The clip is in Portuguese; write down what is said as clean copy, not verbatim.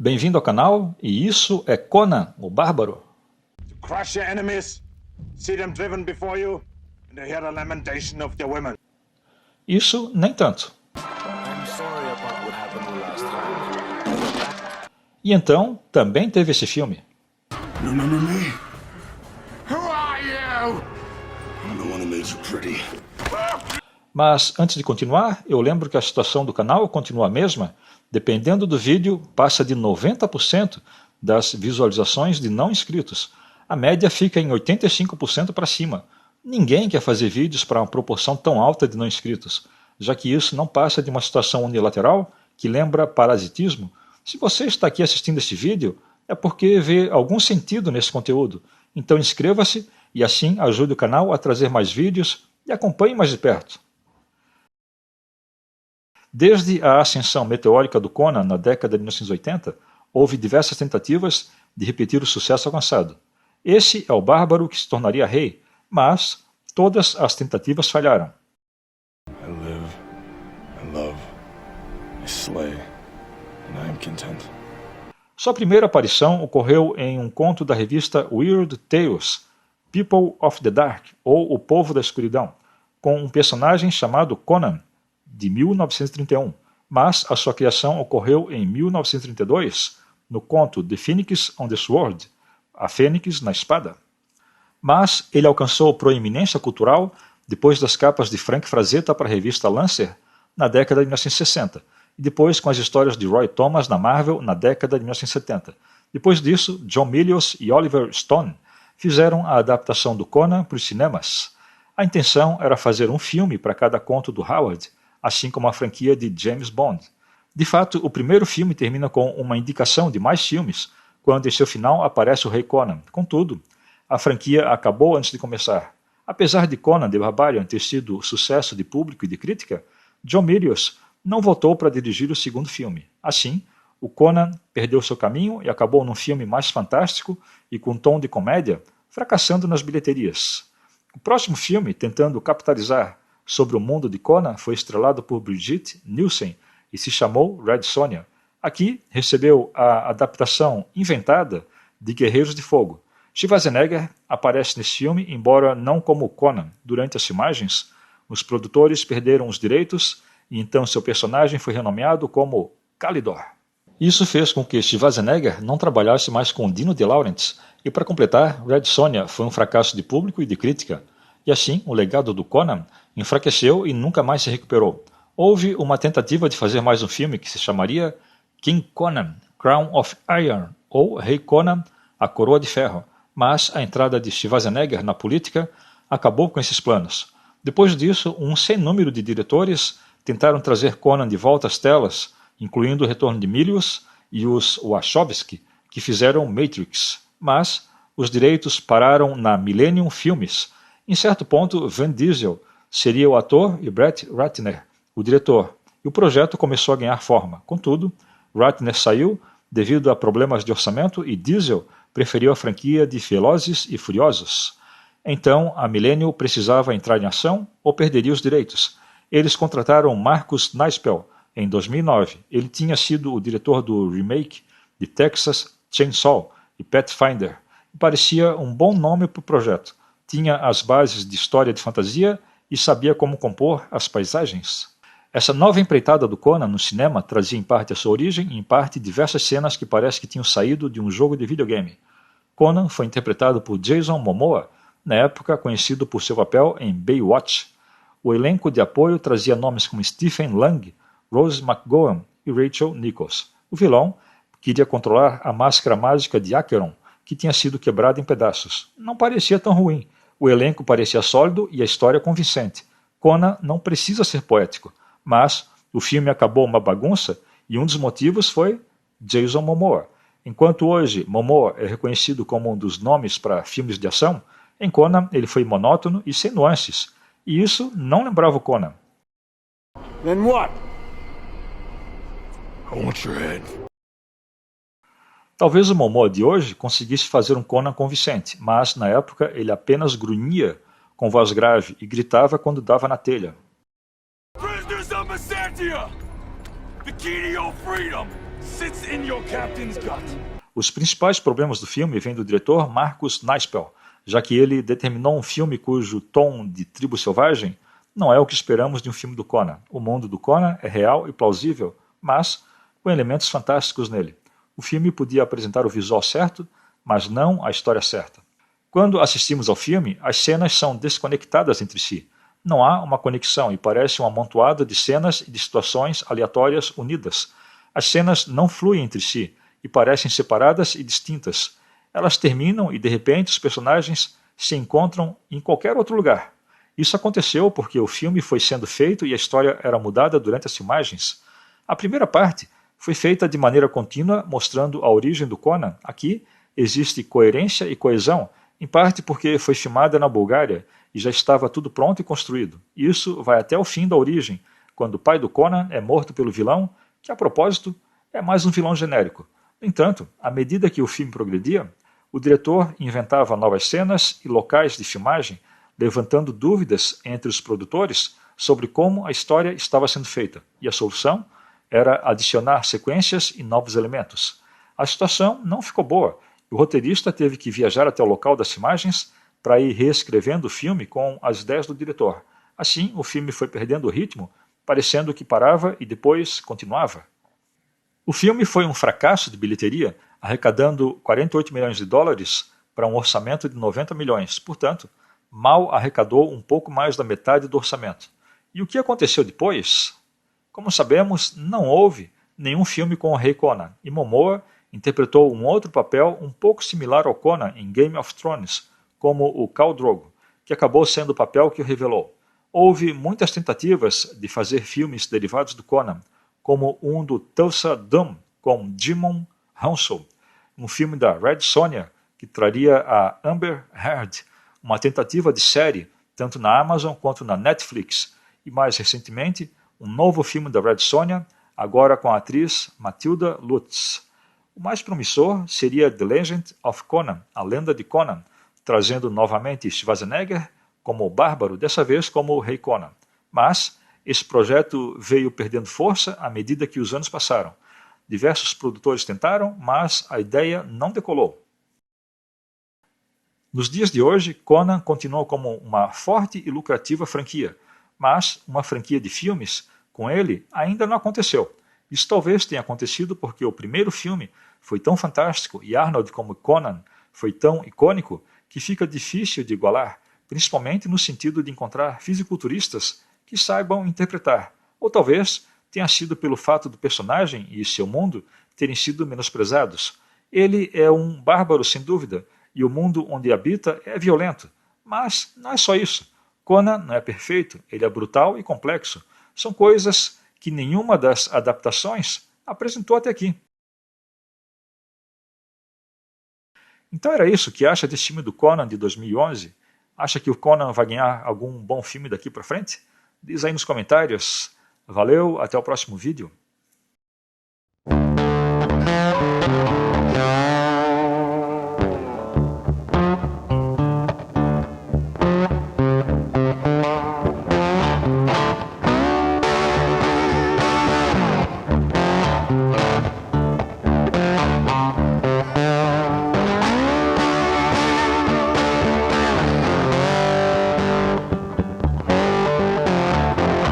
Bem-vindo ao canal, e isso é Conan, o Bárbaro. Crush your enemies, see them driven before you, and to hear the lamentation of their women. Isso nem tanto. E então, também teve esse filme. Me? Who are you? I'm the one who made you pretty. Mas antes de continuar, eu lembro que a situação do canal continua a mesma. Dependendo do vídeo, passa de 90% das visualizações de não inscritos. A média fica em 85% para cima. Ninguém quer fazer vídeos para uma proporção tão alta de não inscritos, já que isso não passa de uma situação unilateral que lembra parasitismo. Se você está aqui assistindo este vídeo, é porque vê algum sentido nesse conteúdo. Então inscreva-se e assim ajude o canal a trazer mais vídeos e acompanhe mais de perto. Desde a ascensão meteórica do Conan na década de 1980, houve diversas tentativas de repetir o sucesso alcançado. Esse é o bárbaro que se tornaria rei, mas todas as tentativas falharam. I live, I love, I slay, and I am content. Sua primeira aparição ocorreu em um conto da revista Weird Tales, People of the Dark, ou O Povo da Escuridão, com um personagem chamado Conan, de 1931, mas a sua criação ocorreu em 1932, no conto The Phoenix on the Sword, a Fênix na Espada. Mas ele alcançou proeminência cultural depois das capas de Frank Frazetta para a revista Lancer, na década de 1960, e depois com as histórias de Roy Thomas na Marvel na década de 1970. Depois disso, John Milius e Oliver Stone fizeram a adaptação do Conan para os cinemas. A intenção era fazer um filme para cada conto do Howard, assim como a franquia de James Bond. De fato, o primeiro filme termina com uma indicação de mais filmes, quando em seu final aparece o Rei Conan. Contudo, a franquia acabou antes de começar. Apesar de Conan the Barbarian ter sido sucesso de público e de crítica, John Milius não voltou para dirigir o segundo filme. Assim, o Conan perdeu seu caminho e acabou num filme mais fantástico e com tom de comédia, fracassando nas bilheterias. O próximo filme, tentando capitalizar sobre o mundo de Conan, foi estrelado por Brigitte Nielsen e se chamou Red Sonja. Aqui recebeu a adaptação inventada de Guerreiros de Fogo. Schwarzenegger aparece nesse filme, embora não como Conan. Durante as filmagens, os produtores perderam os direitos e então seu personagem foi renomeado como Kalidor. Isso fez com que Schwarzenegger não trabalhasse mais com Dino De Laurentiis e, para completar, Red Sonja foi um fracasso de público e de crítica. E assim, o legado do Conan enfraqueceu e nunca mais se recuperou. Houve uma tentativa de fazer mais um filme que se chamaria King Conan, Crown of Iron, ou Rei Conan, a Coroa de Ferro, mas a entrada de Schwarzenegger na política acabou com esses planos. Depois disso, um sem número de diretores tentaram trazer Conan de volta às telas, incluindo o retorno de Milius e os Wachowski, que fizeram Matrix, mas os direitos pararam na Millennium Filmes. Em certo ponto, Vin Diesel seria o ator e Brett Ratner o diretor, e o projeto começou a ganhar forma. Contudo, Ratner saiu devido a problemas de orçamento e Diesel preferiu a franquia de Velozes e Furiosos. Então, a Millennium precisava entrar em ação ou perderia os direitos. Eles contrataram Marcus Nispel em 2009. Ele tinha sido o diretor do remake de Texas Chainsaw e Pathfinder, e parecia um bom nome para o projeto. Tinha as bases de história de fantasia e sabia como compor as paisagens. Essa nova empreitada do Conan no cinema trazia em parte a sua origem e em parte diversas cenas que parece que tinham saído de um jogo de videogame. Conan foi interpretado por Jason Momoa, na época conhecido por seu papel em Baywatch. O elenco de apoio trazia nomes como Stephen Lang, Rose McGowan e Rachel Nichols. O vilão queria controlar a máscara mágica de Acheron, que tinha sido quebrada em pedaços. Não parecia tão ruim. O elenco parecia sólido e a história convincente. Conan não precisa ser poético, mas o filme acabou uma bagunça e um dos motivos foi Jason Momoa. Enquanto hoje Momoa é reconhecido como um dos nomes para filmes de ação, em Conan ele foi monótono e sem nuances, e isso não lembrava o Conan. Then what? I want your head. Talvez o Momoa de hoje conseguisse fazer um Conan convincente, mas na época ele apenas grunhia com voz grave e gritava quando dava na telha. Prisoners of Byzantia! The key to your freedom! sits in your captain's gut. Os principais problemas do filme vêm do diretor Marcus Nispel, já que ele determinou um filme cujo tom de tribo selvagem não é o que esperamos de um filme do Conan. O mundo do Conan é real e plausível, mas com elementos fantásticos nele. O filme podia apresentar o visual certo, mas não a história certa. Quando assistimos ao filme, as cenas são desconectadas entre si. Não há uma conexão e parece um amontoado de cenas e de situações aleatórias unidas. As cenas não fluem entre si e parecem separadas e distintas. Elas terminam e, de repente, os personagens se encontram em qualquer outro lugar. Isso aconteceu porque o filme foi sendo feito e a história era mudada durante as filmagens. A primeira parte foi feita de maneira contínua, mostrando a origem do Conan. Aqui existe coerência e coesão, em parte porque foi filmada na Bulgária e já estava tudo pronto e construído. Isso vai até o fim da origem, quando o pai do Conan é morto pelo vilão, que a propósito é mais um vilão genérico. No entanto, à medida que o filme progredia, o diretor inventava novas cenas e locais de filmagem, levantando dúvidas entre os produtores sobre como a história estava sendo feita, e a solução era adicionar sequências e novos elementos. A situação não ficou boa. O roteirista teve que viajar até o local das filmagens para ir reescrevendo o filme com as ideias do diretor. Assim, o filme foi perdendo o ritmo, parecendo que parava e depois continuava. O filme foi um fracasso de bilheteria, arrecadando 48 milhões de dólares para um orçamento de 90 milhões. Portanto, mal arrecadou um pouco mais da metade do orçamento. E o que aconteceu depois? Como sabemos, não houve nenhum filme com o Rei Conan, e Momoa interpretou um outro papel um pouco similar ao Conan em Game of Thrones, como o Khal Drogo, que acabou sendo o papel que o revelou. Houve muitas tentativas de fazer filmes derivados do Conan, como um do Thulsa Doom com Jimon Hounsou, um filme da Red Sonja que traria a Amber Heard, uma tentativa de série tanto na Amazon quanto na Netflix, e mais recentemente um novo filme da Red Sonja, agora com a atriz Matilda Lutz. O mais promissor seria The Legend of Conan, a lenda de Conan, trazendo novamente Schwarzenegger como o Bárbaro, dessa vez como o Rei Conan. Mas esse projeto veio perdendo força à medida que os anos passaram. Diversos produtores tentaram, mas a ideia não decolou. Nos dias de hoje, Conan continua como uma forte e lucrativa franquia, mas uma franquia de filmes, com ele, ainda não aconteceu. Isso talvez tenha acontecido porque o primeiro filme foi tão fantástico e Arnold como Conan foi tão icônico que fica difícil de igualar, principalmente no sentido de encontrar fisiculturistas que saibam interpretar, ou talvez tenha sido pelo fato do personagem e seu mundo terem sido menosprezados. Ele é um bárbaro sem dúvida, e o mundo onde habita é violento, mas não é só isso. Conan não é perfeito, ele é brutal e complexo. São coisas que nenhuma das adaptações apresentou até aqui. Então era isso. O que acha desse filme do Conan de 2011? Acha que o Conan vai ganhar algum bom filme daqui para frente? Diz aí nos comentários. Valeu, até o próximo vídeo.